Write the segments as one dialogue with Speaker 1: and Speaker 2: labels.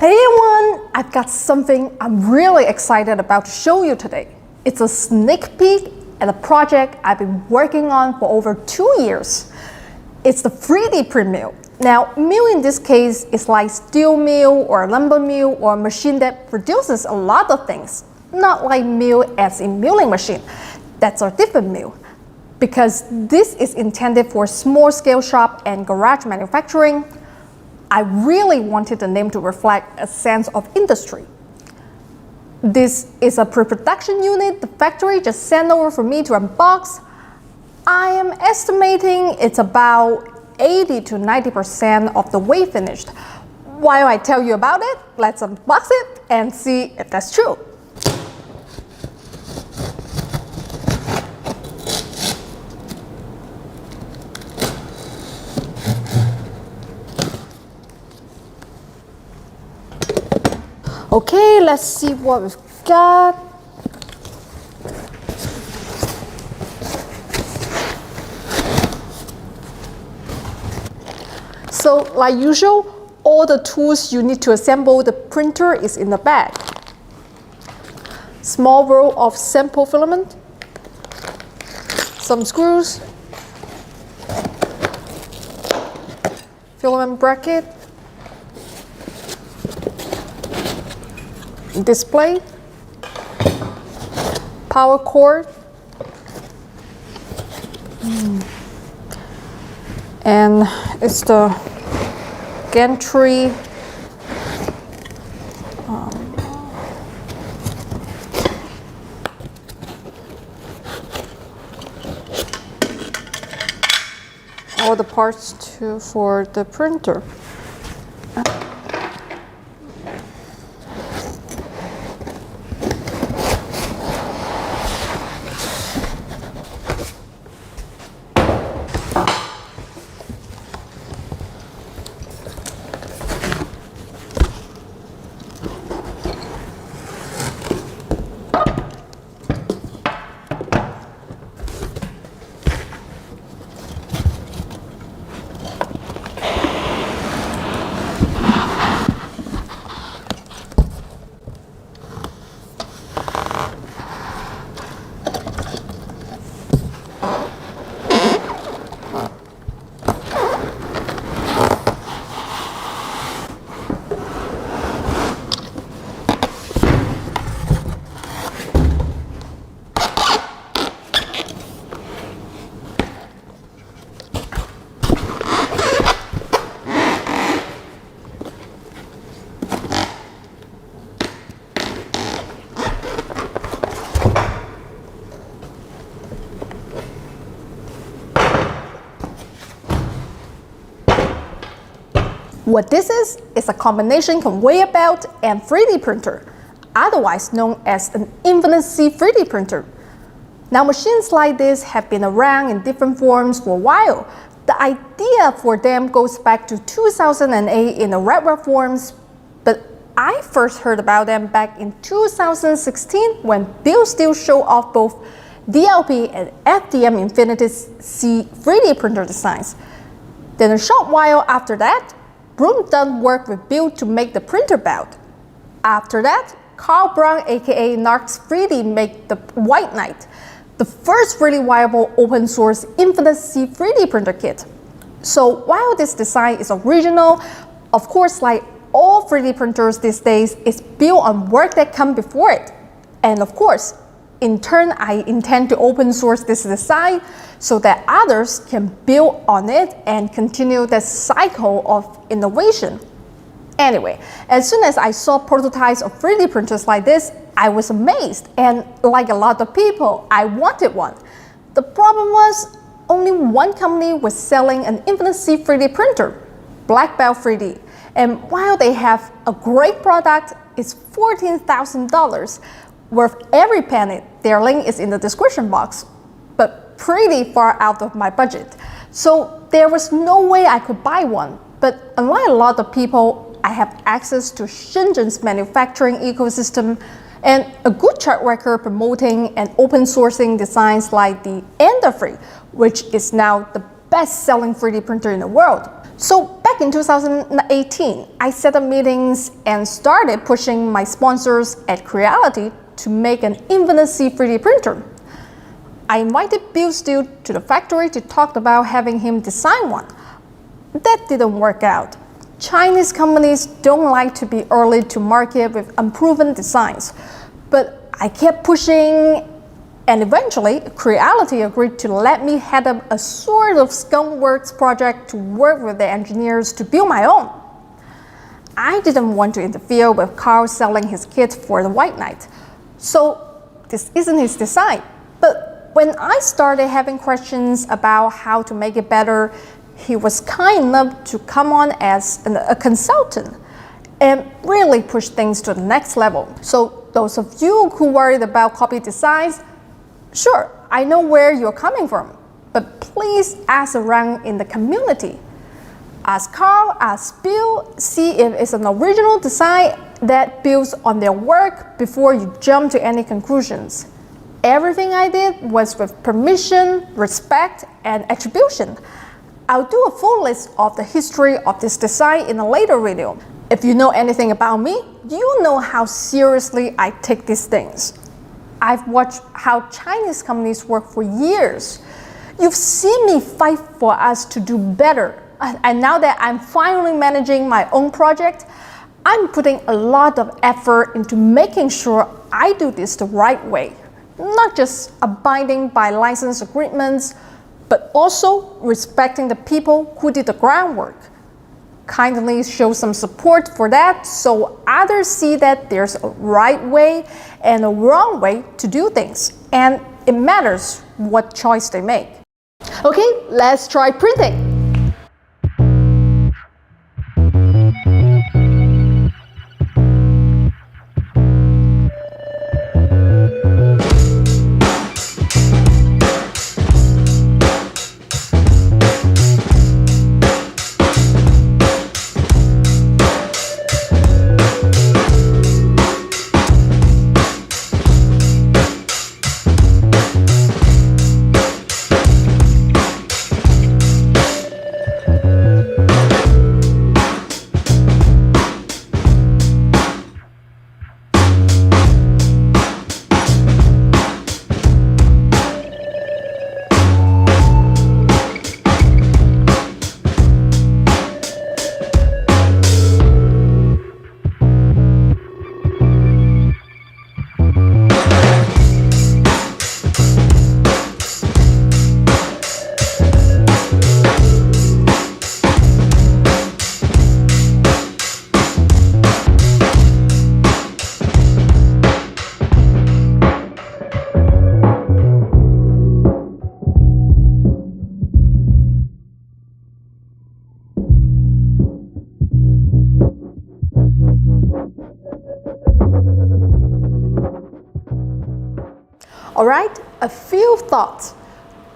Speaker 1: Hey everyone, I've got something I'm really excited about to show you today. It's a sneak peek at a project I've been working on for over 2 years. It's the 3D print mill. Now, mill in this case is like steel mill or lumber mill or a machine that produces a lot of things. Not like mill as in milling machine. That's a different mill. Because this is intended for small scale shop and garage manufacturing, I really wanted the name to reflect a sense of industry. This is a pre-production unit the factory just sent over for me to unbox. I am estimating it's about 80 to 90% of the way finished. While I tell you about it, let's unbox it and see if that's true. Okay, let's see what we've got. So, like usual, all the tools you need to assemble the printer is in the bag. Small roll of sample filament, some screws, filament bracket, display, power cord, and it's the gantry all the parts for the printer. What this is a combination conveyor belt and 3D printer, otherwise known as an infinite C 3D printer. Now, machines like this have been around in different forms for a while. The idea for them goes back to 2008 in the regular forms, but I first heard about them back in 2016 when Bill Steele showed off both DLP and FDM Infinity C 3D printer designs. Then a short while after that, Broom done work with Bill to make the printer belt. After that, Carl Brown aka Narcs 3D made the White Knight, the first really viable open source infinite C 3D printer kit. So while this design is original, of course like all 3D printers these days, it's built on work that come before it. And of course, in turn, I intend to open source this design so that others can build on it and continue the cycle of innovation. Anyway, as soon as I saw prototypes of 3D printers like this, I was amazed, and like a lot of people, I wanted one. The problem was only one company was selling an infinite C 3D printer, Black Belt 3D. And while they have a great product, it's $14,000. Worth every penny. Their link is in the description box, but pretty far out of my budget. So there was no way I could buy one. But unlike a lot of people, I have access to Shenzhen's manufacturing ecosystem and a good track record promoting and open sourcing designs like the Ender 3, which is now the best-selling 3D printer in the world. So back in 2018, I set up meetings and started pushing my sponsors at Creality to make an Infinite C 3D printer. I invited Bill Steele to the factory to talk about having him design one. That didn't work out. Chinese companies don't like to be early to market with unproven designs. But I kept pushing, and eventually Creality agreed to let me head up a sort of skunkworks project to work with the engineers to build my own. I didn't want to interfere with Carl selling his kit for the White Knight, so this isn't his design. But when I started having questions about how to make it better, he was kind enough to come on as a consultant and really push things to the next level. So those of you who worried about copy designs, sure, I know where you're coming from, but please ask around in the community. Ask Carl, ask Bill, see if it's an original design that builds on their work before you jump to any conclusions. Everything I did was with permission, respect, and attribution. I'll do a full list of the history of this design in a later video. If you know anything about me, you know how seriously I take these things. I've watched how Chinese companies work for years. You've seen me fight for us to do better. And now that I'm finally managing my own project, I'm putting a lot of effort into making sure I do this the right way. Not just abiding by license agreements, but also respecting the people who did the groundwork. Kindly show some support for that so others see that there's a right way and a wrong way to do things, and it matters what choice they make. Okay, let's try printing. Alright, a few thoughts.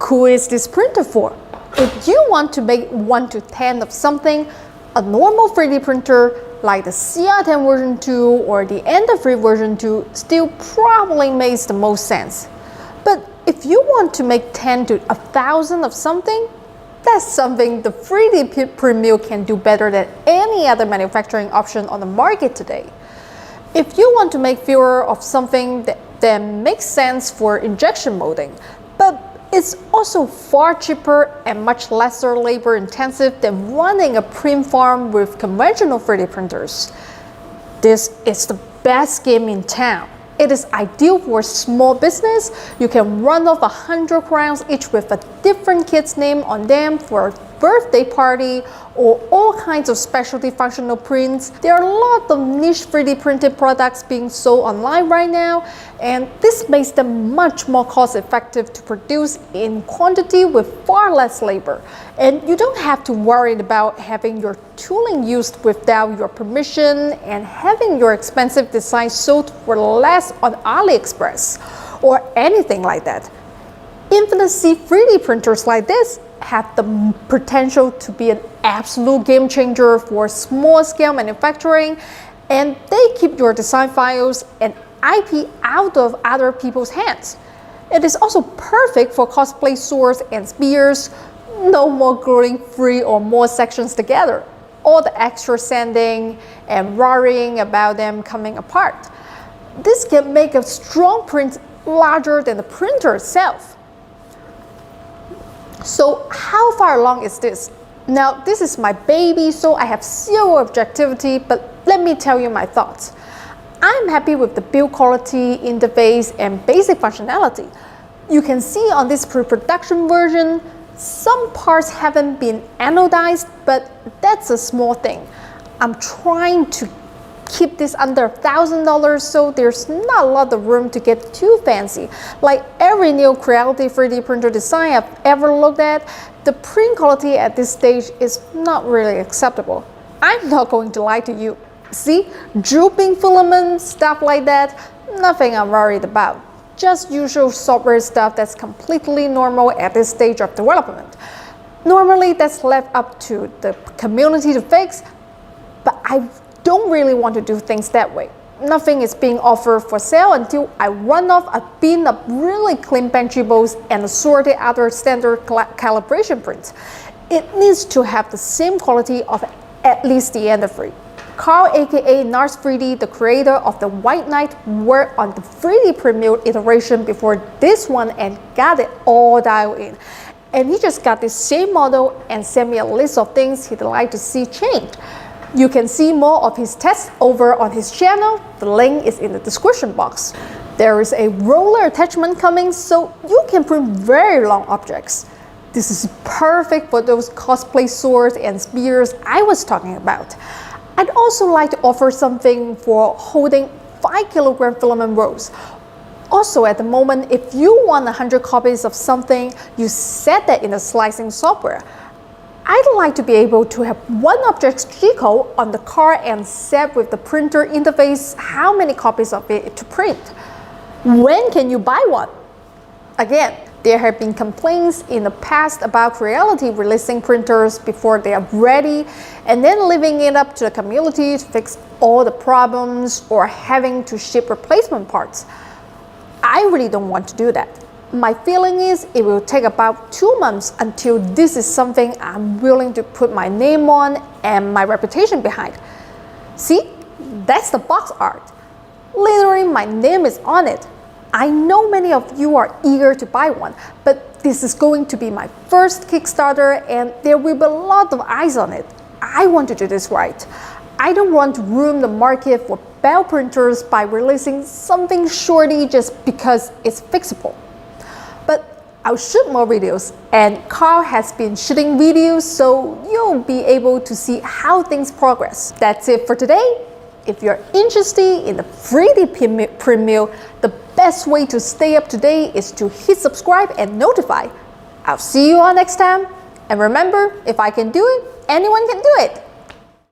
Speaker 1: Who is this printer for? If you want to make 1 to 10 of something, a normal 3D printer like the CR10 version 2 or the Ender 3 version 2 still probably makes the most sense. But if you want to make 10 to 1,000 of something, that's something the 3DPrintMill can do better than any other manufacturing option on the market today. If you want to make fewer of something that makes sense for injection molding, but it's also far cheaper and much lesser labor intensive than running a print farm with conventional 3D printers. This is the best game in town. It is ideal for a small business. You can run off 100 crowns each with a different kid's name on them for a birthday party or all kinds of specialty functional prints. There are a lot of niche 3D printed products being sold online right now, and this makes them much more cost effective to produce in quantity with far less labor. And you don't have to worry about having your tooling used without your permission and having your expensive design sold for less on AliExpress or anything like that. Infinite C 3D printers like this have the potential to be an absolute game changer for small scale manufacturing, and they keep your design files and IP out of other people's hands. It is also perfect for cosplay swords and spears, No more gluing 3 or more sections together. All the extra sanding and worrying about them coming apart. This can make a strong print larger than the printer itself. So how far along is this? Now this is my baby, so I have zero objectivity, but let me tell you my thoughts. I'm happy with the build quality, interface, and basic functionality. You can see on this pre-production version, some parts haven't been anodized, but that's a small thing. I'm trying to keep this under $1,000, so there's not a lot of room to get too fancy. Like every new Creality 3D printer design I've ever looked at, the print quality at this stage is not really acceptable. I'm not going to lie to you. See, drooping filaments, stuff like that, nothing I'm worried about. Just usual software stuff that's completely normal at this stage of development. Normally that's left up to the community to fix, but I don't really want to do things that way. Nothing is being offered for sale until I run off a bin of really clean benchables and assorted other standard calibration prints. It needs to have the same quality of at least the Ender 3. Carl aka Nars 3D, the creator of the White Knight, worked on the 3DPrintMill iteration before this one and got it all dialed in. And he just got this same model and sent me a list of things he'd like to see changed. You can see more of his tests over on his channel. The link is in the description box. There is a roller attachment coming, so you can print very long objects. This is perfect for those cosplay swords and spears I was talking about. I'd also like to offer something for holding 5 kg filament rolls. Also at the moment, if you want 100 copies of something, you set that in the slicing software. I'd like to be able to have one object's G-code on the card and set with the printer interface how many copies of it to print. When can you buy one? Again, there have been complaints in the past about Creality releasing printers before they are ready and then leaving it up to the community to fix all the problems or having to ship replacement parts. I really don't want to do that. My feeling is it will take about 2 months until this is something I'm willing to put my name on and my reputation behind. See, that's the box art. Literally, my name is on it. I know many of you are eager to buy one, but this is going to be my first Kickstarter and there will be a lot of eyes on it. I want to do this right. I don't want to ruin the market for bell printers by releasing something shorty just because it's fixable. But I'll shoot more videos, and Carl has been shooting videos, so you'll be able to see how things progress. That's it for today. If you're interested in the 3DPrintMill, the best way to stay up to date is to hit subscribe and notify. I'll see you all next time. And remember, if I can do it, anyone can do it.